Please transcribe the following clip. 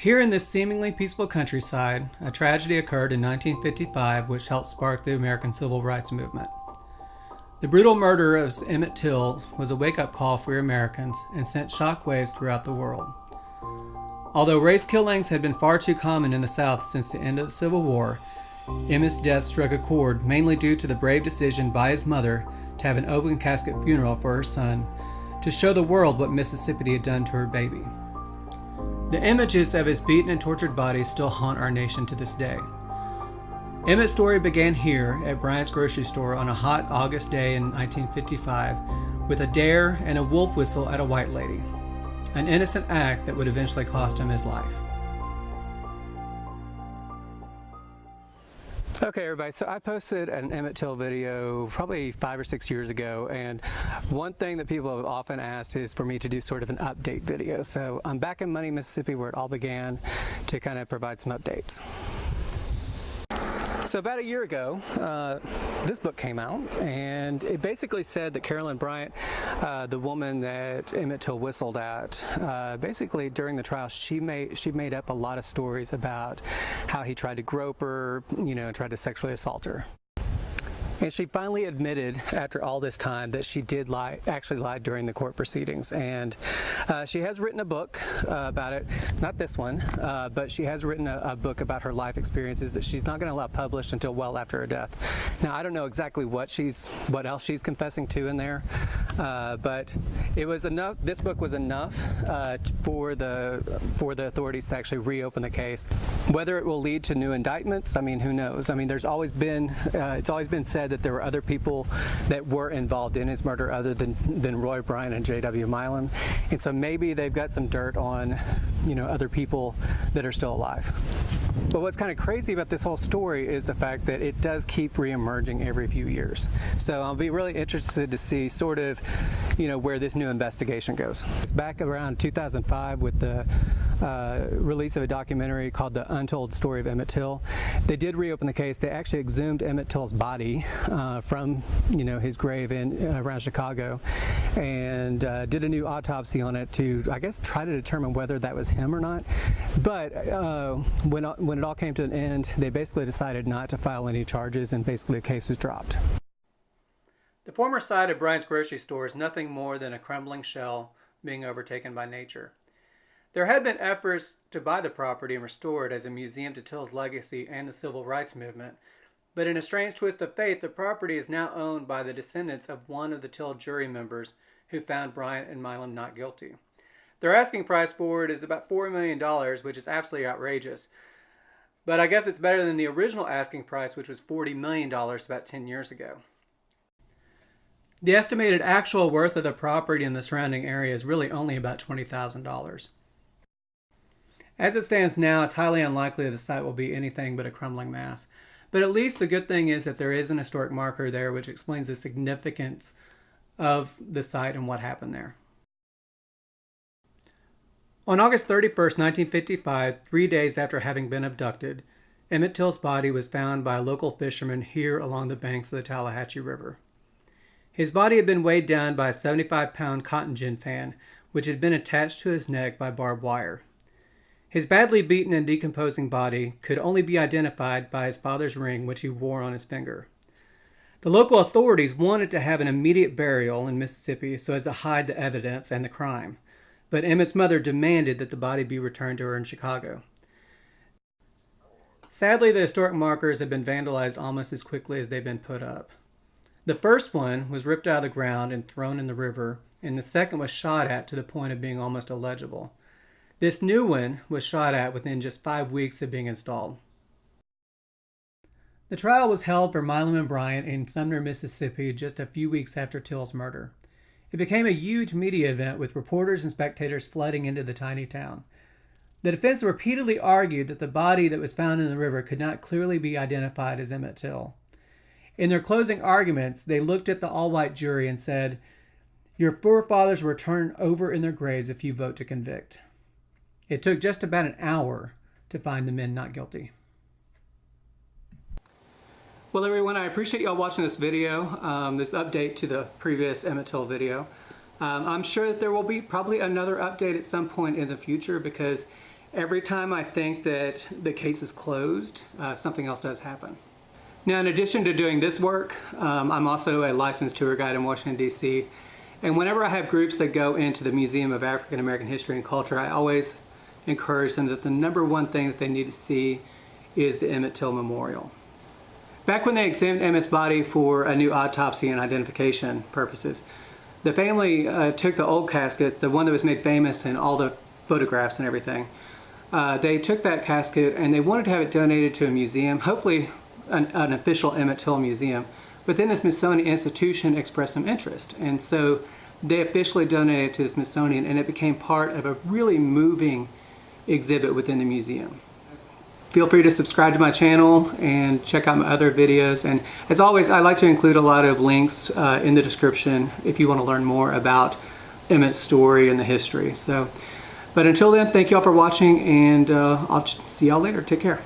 Here in this seemingly peaceful countryside, a tragedy occurred in 1955 which helped spark the American Civil Rights Movement. The brutal murder of Emmett Till was a wake-up call for Americans and sent shockwaves throughout the world. Although race killings had been far too common in the South since the end of the Civil War, Emmett's death struck a chord mainly due to the brave decision by his mother to have an open casket funeral for her son to show the world what Mississippi had done to her baby. The images of his beaten and tortured body still haunt our nation to this day. Emmett's story began here at Bryant's grocery store on a hot August day in 1955 with a dare and a wolf whistle at a white lady, an innocent act that would eventually cost him his life. Okay everybody, so I posted an Emmett Till video probably 5 or 6 years ago, and one thing that people have often asked is for me to do sort of an update video. So I'm back in Money, Mississippi where it all began to kind of provide some updates. So about a year ago, this book came out, and it basically said that Carolyn Bryant, the woman that Emmett Till whistled at, basically during the trial, she made up a lot of stories about how he tried to grope her, tried to sexually assault her. And she finally admitted, after all this time, that she did actually lied during the court proceedings. And she has written a book about it, not this one, but she has written a book about her life experiences that she's not going to allow published until well after her death. Now, I don't know exactly what else she's confessing to in there, but it was enough. This book was enough for the authorities to actually reopen the case. Whether it will lead to new indictments, I mean, who knows? I mean, it's always been said that there were other people that were involved in his murder other than Roy Bryant and J.W. Milam, and so maybe they've got some dirt on other people that are still alive. But what's kind of crazy about this whole story is the fact that it does keep re-emerging every few years. So I'll be really interested to see sort of where this new investigation goes. It's back around 2005 with the release of a documentary called The Untold Story of Emmett Till. They did reopen the case. They actually exhumed Emmett Till's body from his grave around Chicago, and did a new autopsy on it to, I guess, try to determine whether that was him or not. But when it all came to an end, they basically decided not to file any charges, and basically the case was dropped. The former site of Bryant's grocery store is nothing more than a crumbling shell being overtaken by nature. There had been efforts to buy the property and restore it as a museum to Till's legacy and the Civil Rights Movement, but in a strange twist of fate, the property is now owned by the descendants of one of the Till jury members who found Bryant and Milam not guilty. Their asking price for it is about $4 million, which is absolutely outrageous. But I guess it's better than the original asking price, which was $40 million about 10 years ago. The estimated actual worth of the property in the surrounding area is really only about $20,000. As it stands now, it's highly unlikely that the site will be anything but a crumbling mass. But at least the good thing is that there is an historic marker there which explains the significance of the site and what happened there. On August 31st, 1955, 3 days after having been abducted, Emmett Till's body was found by a local fisherman here along the banks of the Tallahatchie River. His body had been weighed down by a 75-pound cotton gin fan, which had been attached to his neck by barbed wire. His badly beaten and decomposing body could only be identified by his father's ring, which he wore on his finger. The local authorities wanted to have an immediate burial in Mississippi so as to hide the evidence and the crime, but Emmett's mother demanded that the body be returned to her in Chicago. Sadly, the historic markers have been vandalized almost as quickly as they've been put up. The first one was ripped out of the ground and thrown in the river, and the second was shot at to the point of being almost illegible. This new one was shot at within just 5 weeks of being installed. The trial was held for Milam and Bryant in Sumner, Mississippi, just a few weeks after Till's murder. It became a huge media event with reporters and spectators flooding into the tiny town. The defense repeatedly argued that the body that was found in the river could not clearly be identified as Emmett Till. In their closing arguments, they looked at the all-white jury and said, "Your forefathers were turned over in their graves if you vote to convict." It took just about an hour to find the men not guilty. Well, everyone, I appreciate y'all watching this video, this update to the previous Emmett Till video. I'm sure that there will be probably another update at some point in the future because Every time I think that the case is closed, something else does happen. Now, in addition to doing this work, I'm also a licensed tour guide in Washington, D.C. And whenever I have groups that go into the Museum of African American History and Culture, I always encourage them that the number one thing that they need to see is the Emmett Till Memorial. Back when they examined Emmett's body for a new autopsy and identification purposes, the family took the old casket, the one that was made famous in all the photographs and everything. They took that casket and they wanted to have it donated to a museum, hopefully an official Emmett Till museum. But then the Smithsonian Institution expressed some interest, and so they officially donated it to the Smithsonian, and it became part of a really moving exhibit within the museum. Feel free to subscribe to my channel and check out my other videos. And as always, I like to include a lot of links in the description if you want to learn more about Emmett's story and the history. But until then, thank you all for watching, and I'll see y'all later. Take care.